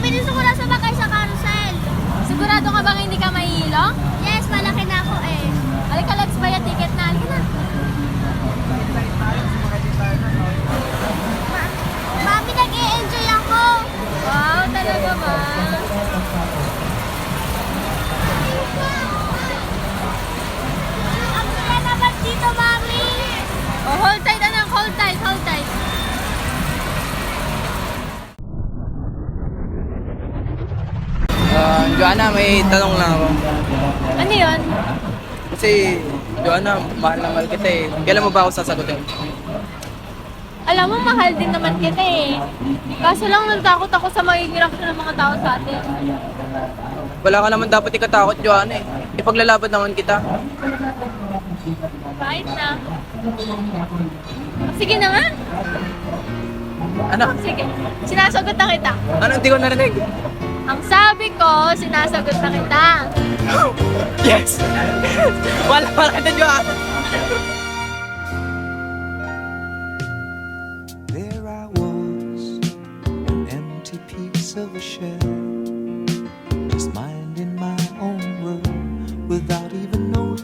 Bilis ko lang sumakay sa carousel. Sigurado ka bang hindi ka mahihilo? Yes, malaki na ako eh. Halika, let's buy a ticket na. Halika na. Mami, nag-i-enjoy ako. Wow, talaga ba? Ang saya naman dito, Mami. Oh, hold tight, anak. Hold tight, hold tight. Joanna, may tanong lang ako. Ano yun? Kasi, Joanna, mahal na mahal kita eh. Kailan mo ba ako sasagutin? Alam mo, mahal din naman kita eh. Kaso lang natakot ako sa magiging reaction ng mga tao sa atin. Wala ka naman dapat ikatakot, Joanna eh. Ipaglalaban naman kita. Kahit na. Sige na nga. Ano? Sige. Sinasagot na kita. Ano? Hindi ko narinig. Ang sabi ko, sinasagot na kita. Yes! Wala kita, Joanna. There I was, an empty piece of a shell, just minding my own world without even knowing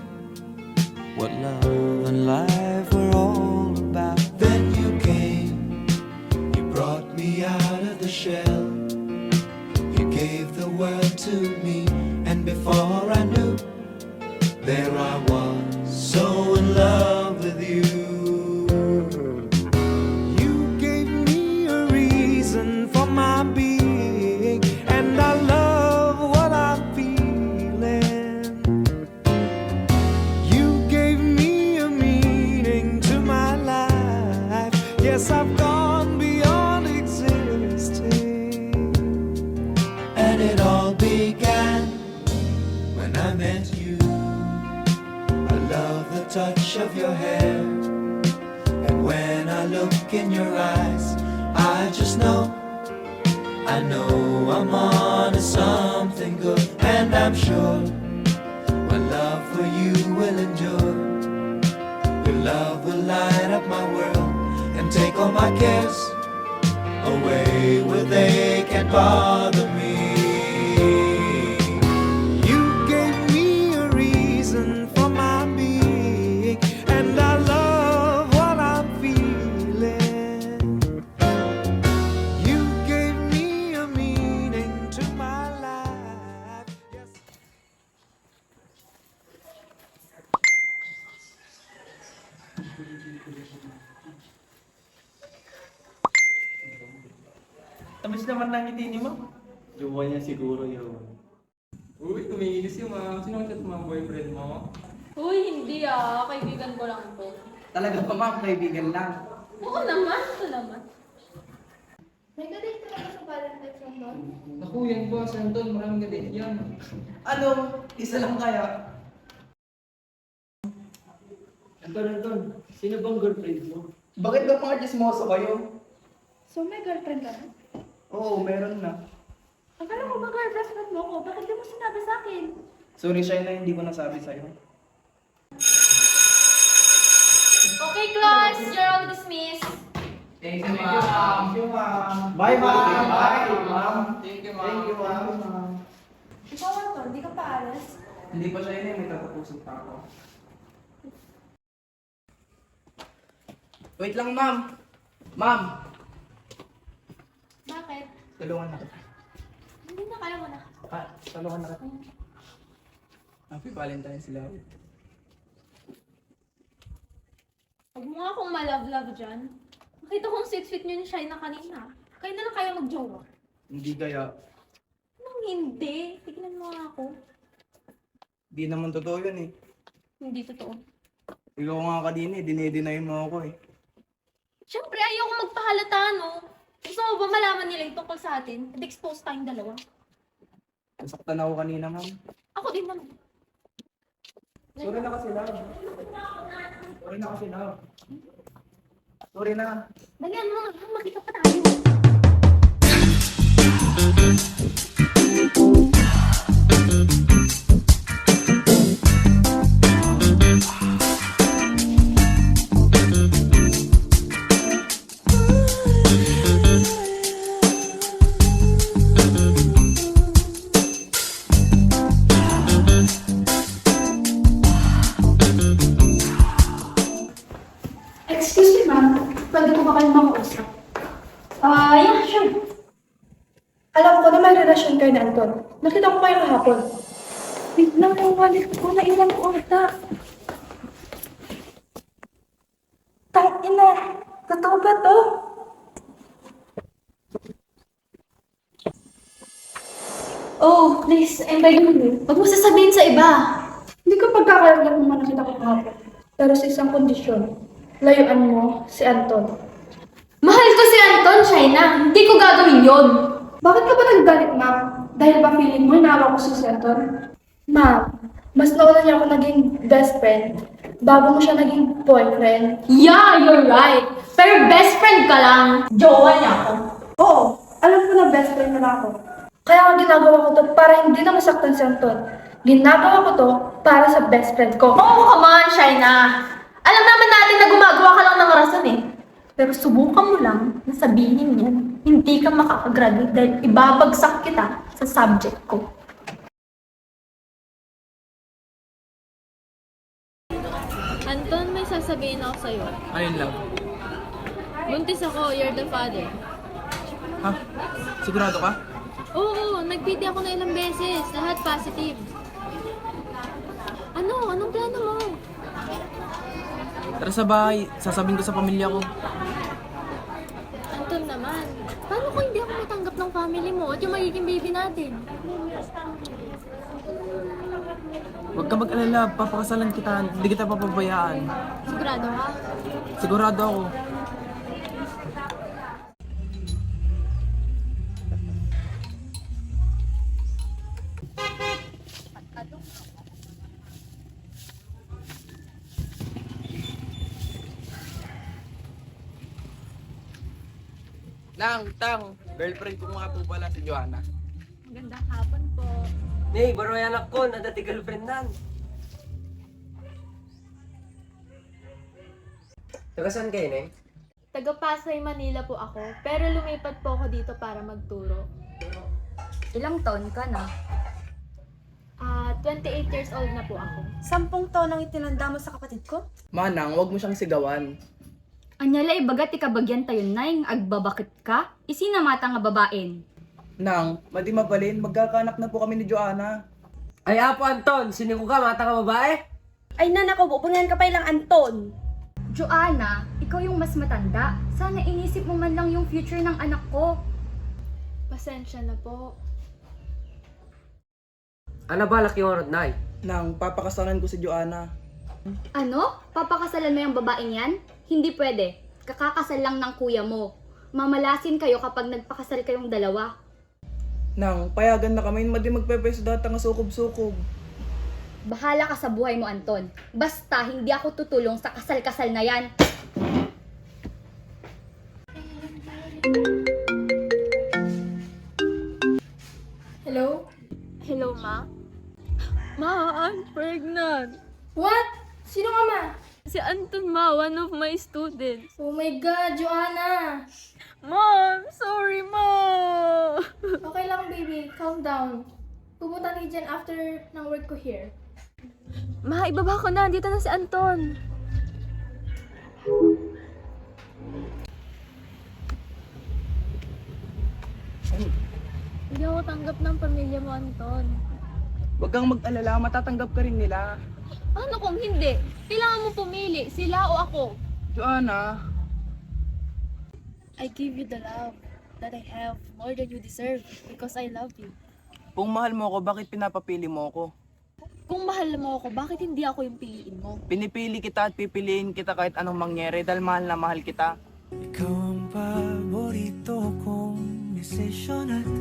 what love and life were all about. Then you came, you brought me out of the shell, you gave the world to me, and before I knew, there I was, so in love with you. You gave me a reason for my being, and I love what I'm feeling. You gave me a meaning to my life. Yes, I've gone beyond existing. And it all began when I met you. I love the touch of your hair, and when I look in your eyes, I just know, I know I'm on to something good. And I'm sure my love for you will endure. Your love will light up my world and take all my cares away where they can't bother me. You gave me a reason for my being, and I love what I'm feeling. You gave me a meaning to my life. Yes. Tamis naman ng ngiti ni Ma'am. Jowa niya siguro yun. Uy, tumiinis yung mga... Sino ang chat mga boyfriend mo? Uy, hindi ah. Kaibigan ko lang to. Talaga pa, ma'am, kaibigan lang. Oo naman. Ito naman. May kadate talaga sa Valentine's Day. Naku, yan po, Santon. Maraming galit yan. Ano? Isa lang kaya? Anton, sino bang girlfriend mo? Bakit ba mga chismoso kayo? So, may girlfriend ka na? Oo, meron na. Akala ko ba girlfriend mo ko? Bakit di mo sinabi sa akin? Sorry, Shaina, hindi ko nasabi sa'yo. Okay, class. You're all dismissed. Thank you, ma'am. Thank you, ma'am. Bye, ma'am. Bye, ma'am. Thank you, ma'am. Thank you, ma'am. Ikaw, Anton, di ka pa alas? Hindi pa siya yun, may tatapusin pa ako. Wait lang, ma'am. Ma'am, Bakit? tulungan na kita. Hindi na, kaya mo na. Tulungan na kita. Happy Valentine's, love. Huwag mo nga akong malove-love dyan. Nakita kong 6 feet nyo ni Shai na kanina. Kayo na lang kaya mag-jowa. Hindi kaya. Anong hindi? Tignan mo nga ako. Di naman totoo yun eh. Hindi totoo. Ikaw nga kanina eh, dinideny mo ako eh. Siyempre, ayoko magpahalata, no? Gusto mo ba malaman nila yung tungkol sa atin? At expose tayong dalawa. Nasaktan ako kanina, ma'am. Ako din naman. Sorry na kasi, love. Sorry na kasi, love. Sorry na. Dalian mo nga, makita pa tayo. Alam ko na may relasyon kayo ni Anton. Nakita ko kayo kahapon. Wait lang, yung wallet ko na iwan ko ata. Tangina, totoo ba to? Oh, please, I'm begging you. Huwag mo sasabihin sa iba. Hindi ko pagkakaroon kung nakita ko kahapon. Pero sa isang kondisyon, layuan mo si Anton. Mahal ko si Anton, Shaina. Hindi ko gagawin yon. Bakit ka ba naggalit, ma'am? Dahil ba feeling mo hinawa ko si Anton? Ma'am, mas nauna niya ako naging best friend bago mo siya naging boyfriend. Yeah, you're right. Pero best friend ka lang. Jowa niya ako. Oo, alam ko na best friend mo na ako. Kaya ang ginagawa ko to para hindi na masaktan si Anton. Ginagawa ko to para sa best friend ko. Oh, come on, Shaina. Alam naman natin na gumagawa ka lang ng rason eh. Pero subukan mo lang na sabihin yan. Hindi ka makakagraduate dahil ibabagsak kita sa subject ko. Anton, may sasabihin ako sa'yo. Ayun lang. Buntis ako, you're the father. Ha? Sigurado ka? Oo, nag-PT ako na ilang beses. Lahat positive. Ano? Anong plano mo? Tara sa bahay, sasabihin ko sa pamilya ko. Anton naman, paano kung hindi ako matanggap ng family mo at yung magiging baby natin? Huwag ka mag-alala, papakasalan kita, hindi kita papabayaan. Sigurado ka? Sigurado ako. Tang, girlfriend ko nga po pala si Joanna. Magandang hapon po. Nay, baro yan ako, nadati girlfriend nan. Taga saan kayo, Nay? Taga Pasay, Manila po ako, pero lumipat po ako dito para magturo. Ilang taon ka na? 28 years old na po ako. 10 taon ang itinanda mo sa kapatid ko? Manang, huwag mo siyang sigawan. Anyala ibagat ikabagyan tayo naing agbabakit ka? Isinamata nga babaen. Nang, madi mabalin, magkakanak na po kami ni Joanna. Ay, Apo Anton, sino ko ka, mata ka babae? Ay nanakaw, bubunan ka pa ilang Anton. Joanna, ikaw yung mas matanda. Sana inisip mo man lang yung future ng anak ko. Pasensya na po. Ano balak yung orod, Nay? Nang, papakasalan ko si Joanna. Ano? Papakasalan mo yung babaeng yan? Hindi pwede. Kakakasal lang ng kuya mo. Mamalasin kayo kapag nagpakasal kayong dalawa. Nang, payagan na kami, madi magpepeso data nga sukob-sukob. Bahala ka sa buhay mo, Anton. Basta hindi ako tutulong sa kasal-kasal na yan. Hello? Hello, Ma? Ma, I'm pregnant. What? Sino ka, ma? Si Anton, Ma, one of my students. Oh my God, Joanna! Mom, sorry, Ma! Okay lang, baby. Calm down. Pupunta ni Jen after ng work ko here. Ma, ibaba ko na. Dito na si Anton. Hindi ako tanggap ng pamilya mo, Anton. Huwag kang mag-alala, matatanggap ka rin nila. Ano kung hindi? Kailangan mo pumili, sila o ako. Joanna, I give you the love that I have more than you deserve because I love you. kung mahal mo ako, bakit pinapapili mo ako? Kung mahal mo ako, bakit hindi ako yung piliin mo? Pinipili kita at pipiliin kita kahit anong mangyari dahil mahal na mahal kita. Ikaw ang paborito kong desisyon at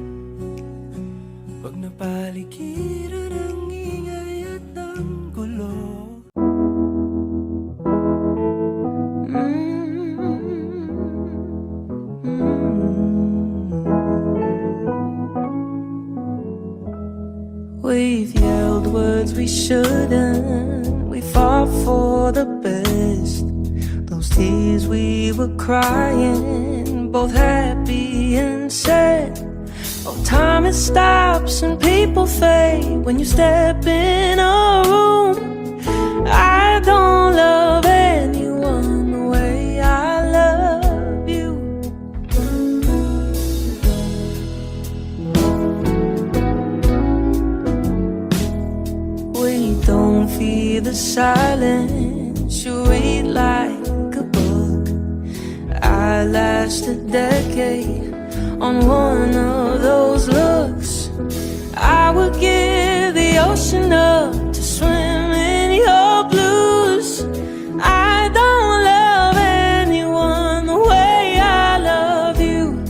pag napaligiran ang ingay at ang gulo. We've yelled words we shouldn't. We fought for the best. Those tears we were crying, both happy and sad. Oh, time it stops and people fade when you step in a room. I don't love anyone the way I love you. the silence, you read like a book. I last a decade on one of those looks. I would give the ocean up to swim in your blues. I don't love anyone the way I love you,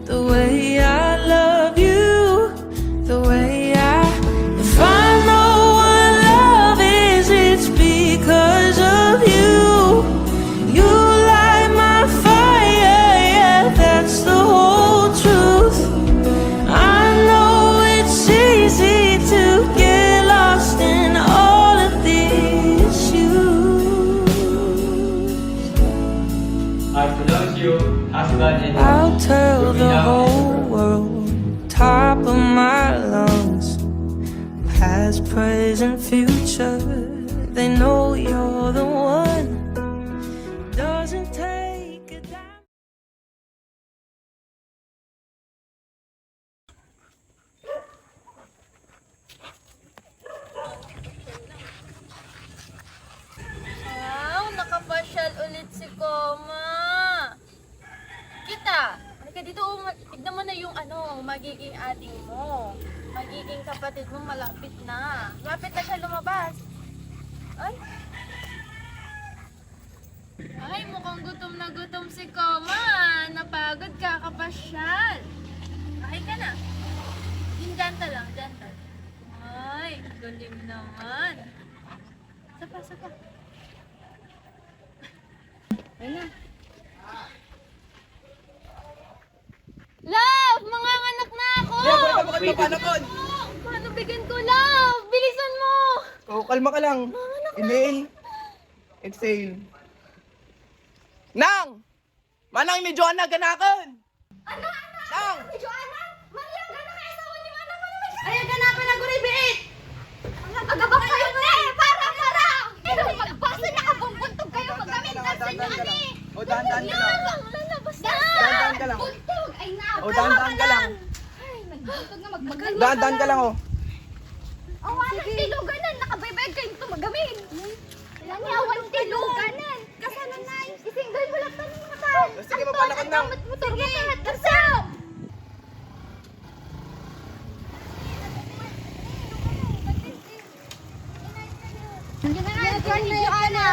the way I love you, the way I. If I know what love is, it's because of you. You light my fire, yeah, that's the whole truth. I know it's easy to get lost in all of the issues. I pronounce you husband and I'll tell the whole world, top of my lungs, past, present, future. They know you're the one. Doesn't take a dime. Wow, nakapasyal ulit si Koma. Kita, halika dito, tignan mo na yung magiging ating mo. Magiging kapatid mo malapit na. Malapit na siya lumabas. Ay. Ay, mukhang gutom na gutom si Koma. Napagod ka, kapasyal. Kain ka na. Yung janta lang, janta. Ay, galing naman. Sapa, sapa. Ayun na. Love! Manganganak na ako! Bakit mapanakon? Paano bigyan ko, Love? Bilisan mo! Oh, kalma ka lang. Inhale. Exhale. Nang! Manang ni Joanna ganakan! Nang! Joanna! Manang ka na kaya asawa ni Manang mo naman! Ayaw ganapan na guribiit! Aga ba kayo na eh? Para! Pero magbasa na ka buntog kayo magamit sa inyo ani! O, dahan-dahan ka lang. Lalabas na! Dahan-dahan ka lang. Buntog! Ay na! O, dahan-dahan ka lang. Ay, nagbuntog na magmagal. Dahan-dahan ka lang, oh. Awan ang tiluganan! Nakabaybayad kayong tumagamit! Ilan niya awan tiluganan! Kasano na yung isinggal mo lang tanong na ka! Sige, mapanakon lang. Sige! Tapsaw! Hindi na nga, Johnny, Joanna!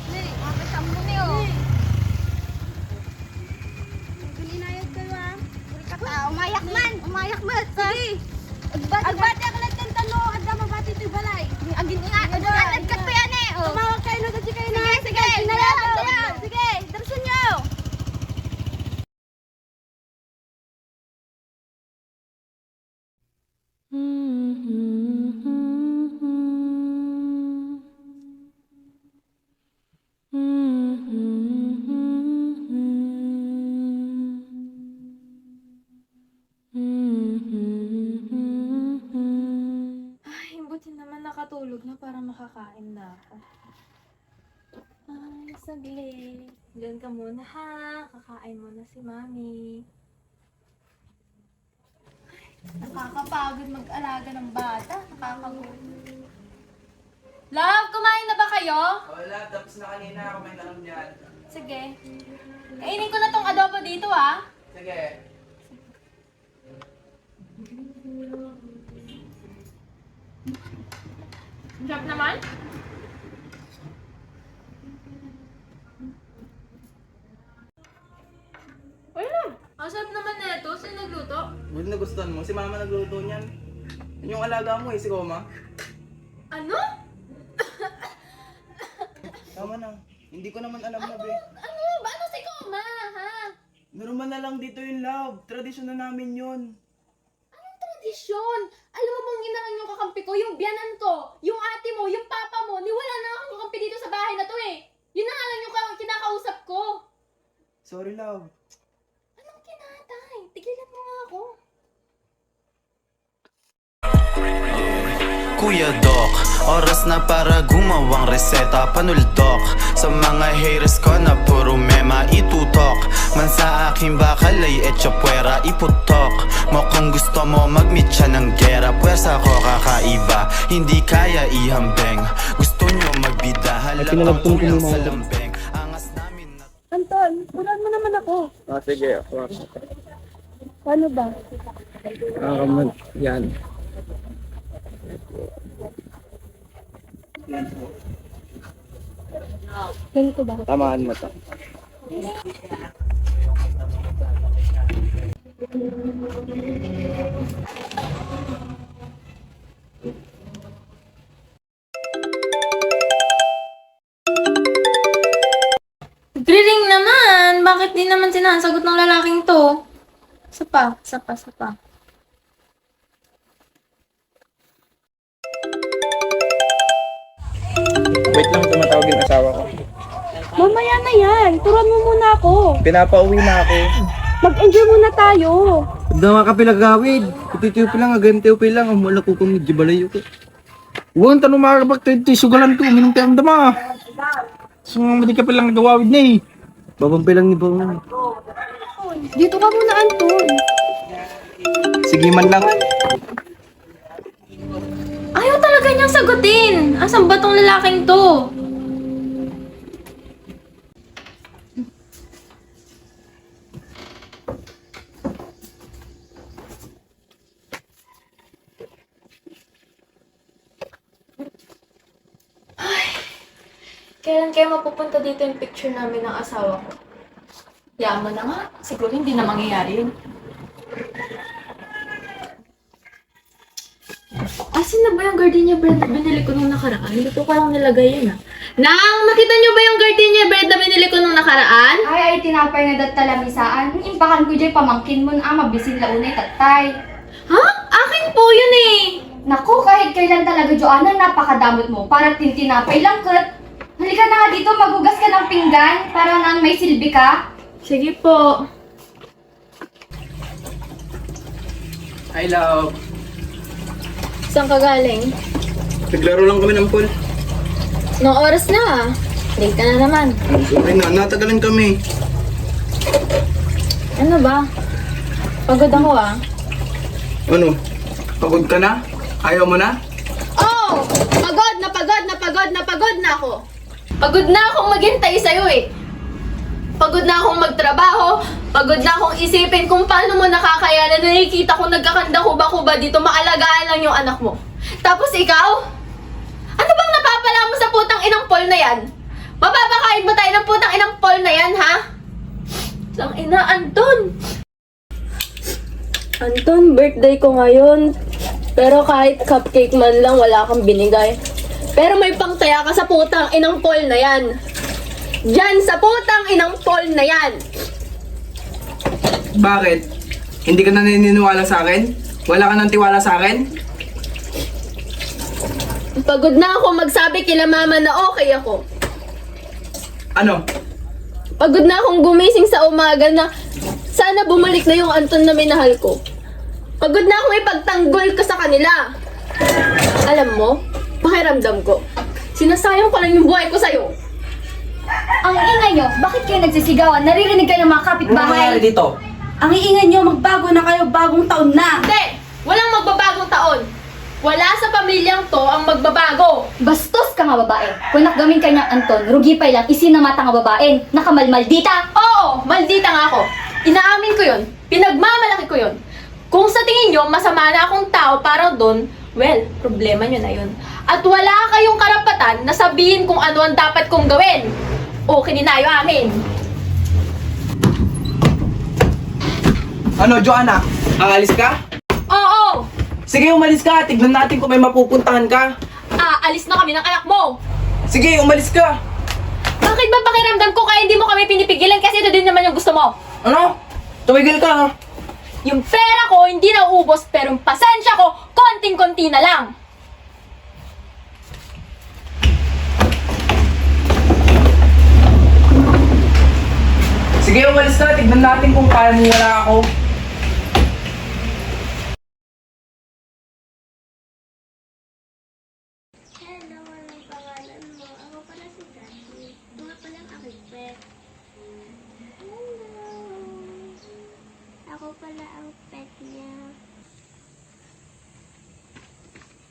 Hindi, makasama mo niyo. Galinayad kayo ah. Umayak man! Umayak man! Sige! Agbati ako lang ng talo! Adda mabati ito'y balay! Agin nga! Agkat pa yan eh! Tumawag kayo na kasi kayo na! Sige! Sige! Darsan niyo! Ay, buti naman nakatulog na para makakain na ako. Ay, saglit. Diyan ka muna ha. Kakain muna si Mami. Nakakapagod mag-alaga ng bata. Nakakagutom. Love, kumain na ba kayo? Wala, tapos na kanina. Kumain na lang dyan. Sige. Kainin ko na tong adobo dito ah. Sige. Sarap naman. Ayun. Ang sarap naman nito. Sino nagluto? Buti na gustuhan mo. Si mama nagluto niyan. Yan yung alaga mo eh, si Koma. Ano? Tama na. Hindi ko naman alam na, be. Ano? Ano si Koma, ha? Normal na lang dito yung love. Tradisyon na namin yun. Anong tradisyon? Alam mo bang inahan yung kakampi ko? Yung biyanan ko, yung ate mo, yung papa mo, niwala na akong kakampi dito sa bahay na to eh. Yun na nga lang yung kinakausap ko. Sorry, love. Anong kinatay? Tigilan mo nga ako. Kuya Doc, oras na para gumawang reseta. Panuldok sa mga haters ko na puro mema itutok. Man sa aking bakal ay etcha puwera iputok mo. Kung gusto mo mag-meet siya ng gera, pwersa ko kakaiba, hindi kaya ihambeng. Gusto nyo magbida, halatang kulang sa lambeng. Angas namin na... Anton, turuan mo naman ako. Sige. Paano ba? Yan. Ganito ba? Tamaan mo to. Nagre-ring naman! Bakit di naman sinasagot ng lalaking to? Sapa. Wait lang, tumatawag yung asawa ko. Mamaya na yan. Turuan mo muna ako. Pinapauwi na ako. Mag-enjoy muna tayo. Huwag na nga kapilagawid. Ito lang, agante lang. Ang wala ko kung medyo balayo ko. Huwag tanong makakapag sugalan to. Minong tayo ang dama. So, hindi ka palang nagawawid na eh. Babampi lang ni Bawang. Dito ka muna, Anton. Sige man lang. Ayaw talaga niyang sagutin! Asan ba tong lalaking to? Kailan kayo mapupunta dito yung picture namin ng asawa ko? Yaman na nga. Siguro hindi na mangyayari yun. Asan na ba yung gardenia bread na binili ko nung nakaraan? Hindi ko parang nilagay yun ah. Nang, nakita niyo ba yung gardenia bread na binili ko nung nakaraan? Ay, tinapay na dat talamisaan. Impakan ko dyan, pamangkin mo na mabisin launay tatay. Ha? Akin po yun eh! Naku, kahit kailan talaga, Joanna, napakadamot mo. Para tintinapay lang, Kurt. Halika na nga dito, maghugas ka ng pinggan para nang may silbi ka. Sige po. Hi, love. Saan ka galing? Naglaro lang kami ng pool. Nung oras na. Late ka na naman. Sorry na, natagalan kami. Ano ba? Pagod ako ah. Ano? Pagod ka na? Ayaw mo na? Oh! Pagod na ako. Pagod na akong maghintay sa'yo eh. Pagod na akong magtrabaho. Pagod na akong isipin kung paano mo nakakayanan. Nakikita ko nagkakanda kuba-kuba dito. Maalagaan lang yung anak mo. Tapos ikaw? Ano bang napapala mo sa putang inang Paul na yan? Mapapakain ba tayo ng putang inang Paul na yan, ha? Sang ina, Anton! Anton, birthday ko ngayon. Pero kahit cupcake man lang, wala kang binigay. Pero may pangtaya ka sa putang inang Paul na yan. Diyan sa putang inang Paul na yan. Bakit? Hindi ka na naniniwala sa akin? Wala ka nang tiwala sa akin? Pagod na ako magsabi kila mama na okay ako. Ano? Pagod na akong gumising sa umaga na sana bumalik na yung Anton na minahal ko. Pagod na akong ipagtanggol ko sa kanila. Alam mo, pakiramdam ko. Sinasayang ko lang yung buhay ko sa'yo. Ang ingay nyo, bakit kayo nagsisigawan? Naririnig kayo ng mga kapitbahay. dito? Ang iingay nyo, magbago na kayo, bagong taon na. Hindi! Walang magbabagong taon. Wala sa pamilyang to ang magbabago. Bastos ka nga babae. Kung nakagamin ka niyang Anton, rugi pa lang isinamata nga babae. Nakamalmaldita. Oo, maldita nga ako. Inaamin ko yun. Pinagmamalaki ko yun. Kung sa tingin nyo, masama na akong tao para doon, well, problema nyo na yun. At wala kayong karapatan na sabihin kung ano ang dapat kong gawin. O, kininayo amin. Ano, Joanna? Aalis ka? Oo! Sige, umalis ka. Tignan natin kung may mapupuntahan ka. Aalis na kami ng anak mo. Sige, umalis ka. Bakit ba pakiramdam ko kaya hindi mo kami pinipigilan kasi ito din naman yung gusto mo? Ano? Tumigil ka, ha? Yung pera ko hindi na uubos pero yung pasensya ko konting-konti na lang. Sige, umalis ka. Tignan natin kung kaya mo wala ako.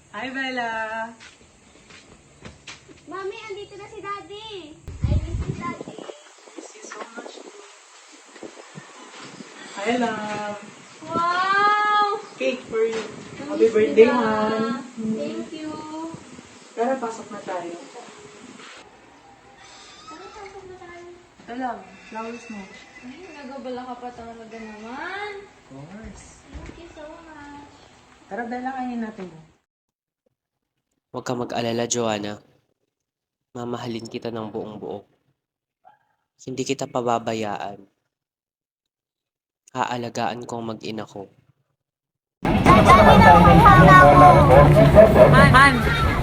Hi, Bella! Mami, andito na si Daddy. I miss you, Daddy. Miss you so much. Hi, love! Wow! Cake for you. Happy birthday, hon! Thank you. Tara, pasok na tayo. Ito lang, flowers mo. Ay, nagabala ka pa talaga naman. Of course. Thank you so much. Tara, Bella, kainin natin. Huwag ka mag-alala, Joanna. Mamahalin kita ng buong buo. Hindi kita pababayaan. Aalagaan ko ang mag-ina ko. Han!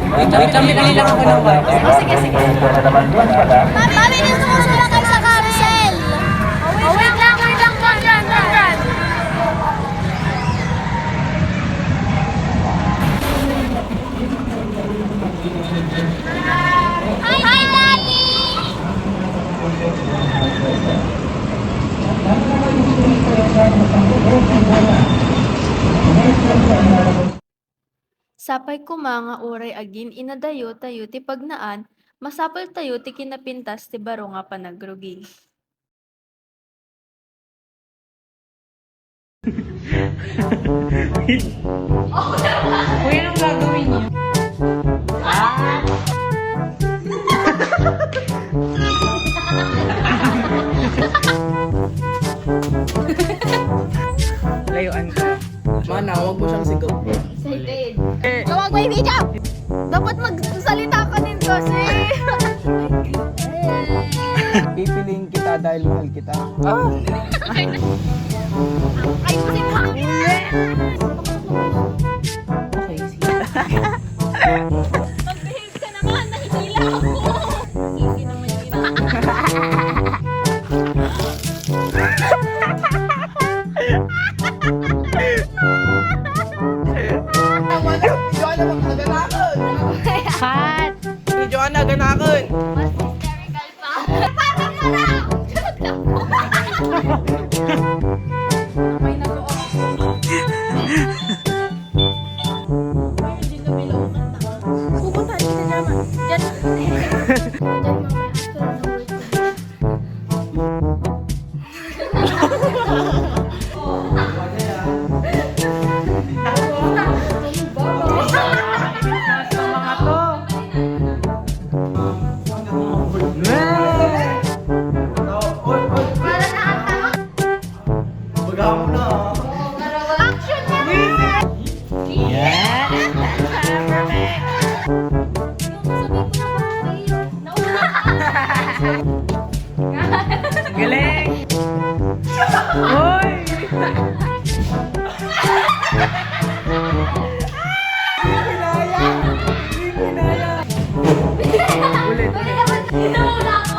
Wait lang, bibili lang ako ng wine. Sige. Mami, nasusunod na kayo sa carousel. Wait lang. Dyan. Hi, Daddy! Sapay ko mga uray agin inadayo tayo ti pagnaan, masapal tayo ti kinapintas ti baro nga panagrugi. Kuya, anong gagawin niyo? Layuan ka. Mana, huwag mo siyang sigaw. Excited. Gawag mo yung video! Dapat magsalita ka din kasi. Pipiliin kita dahil mahal kita. Ay, kasi hangin! Okay, sige. Mag-behave ka naman, nahihila ako. Easy naman yung ginagawa. Cut! Joanna, ganakon! Mas hysterical pa. Parang mo na! Joke lang po. May nag-o-off. Ay, hindi na bilaw ka na. Pupuntahan kita naman. Diyan. Diyan, mama, actually, na-work ko. Sa mga to. Para na ang tama. Baga mo na. Action na! Galing! Hoy! Ulit. Pwede naman, sinawala ako.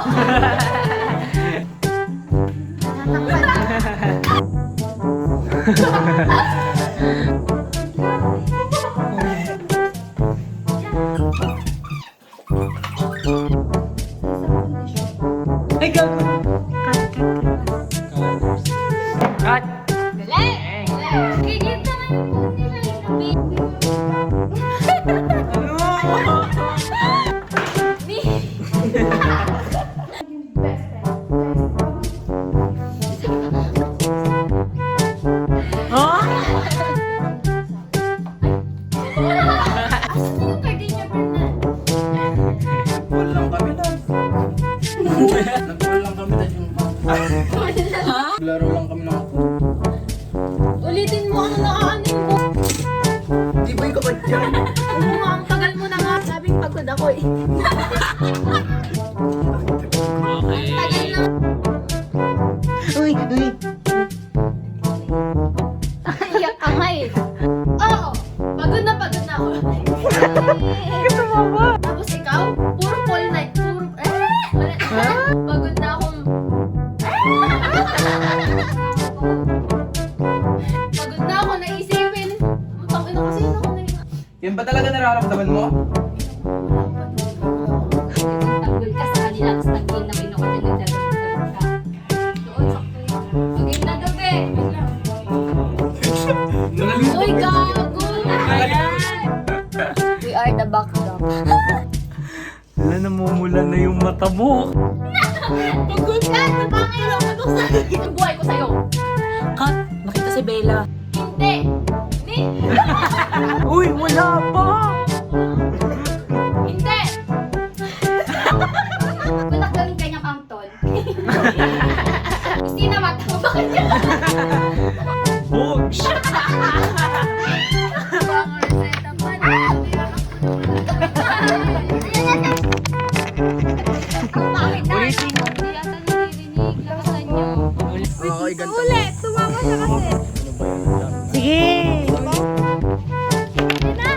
Ay, gago! Cut! Galing! Kigit naman yung puti na yung Asan na yung gardenia, Bernard? Nag-call lang kami na. Nag-call lang kami na yung... Laro lang kami ng... Ulitin mo ang nakaanin mo. Di ba yung kapag dyan? Oo nga, ang tagal mo na nga. Sabing pagod ako eh. Tagal na. Uy! Iyak ka nga eh. Oo, pagod na ako. Tapos ikaw, puro call night, puro... Wala. Pagod na akong... Pagod na ako, naisipin. Ang tangina kasi ako na Yan ba talaga nararamdaman mo? Tanggol ka sa kanila, tapos tagin na kinukutin na dyan. Doon, sakto yun. Pagin na gabi. Uy, gago! Ayan! Wala na yung mata mo. Pagod ka! Napangailaw mo itong sarili ng buhay ko sa'yo! Kat, nakita si Bella. Hindi! Hindi! Uy, wala pa! Hindi! Balak galing kanyang angtol. Christina, mata mo ba kanya? Books! Bang reseta pa na. Ang pangit na! Ulitin mo. Hindi yata naririnig. Lakasan niyo. Ay, ganda. Ulit! Tumama siya kasi. Sige! Hindi na.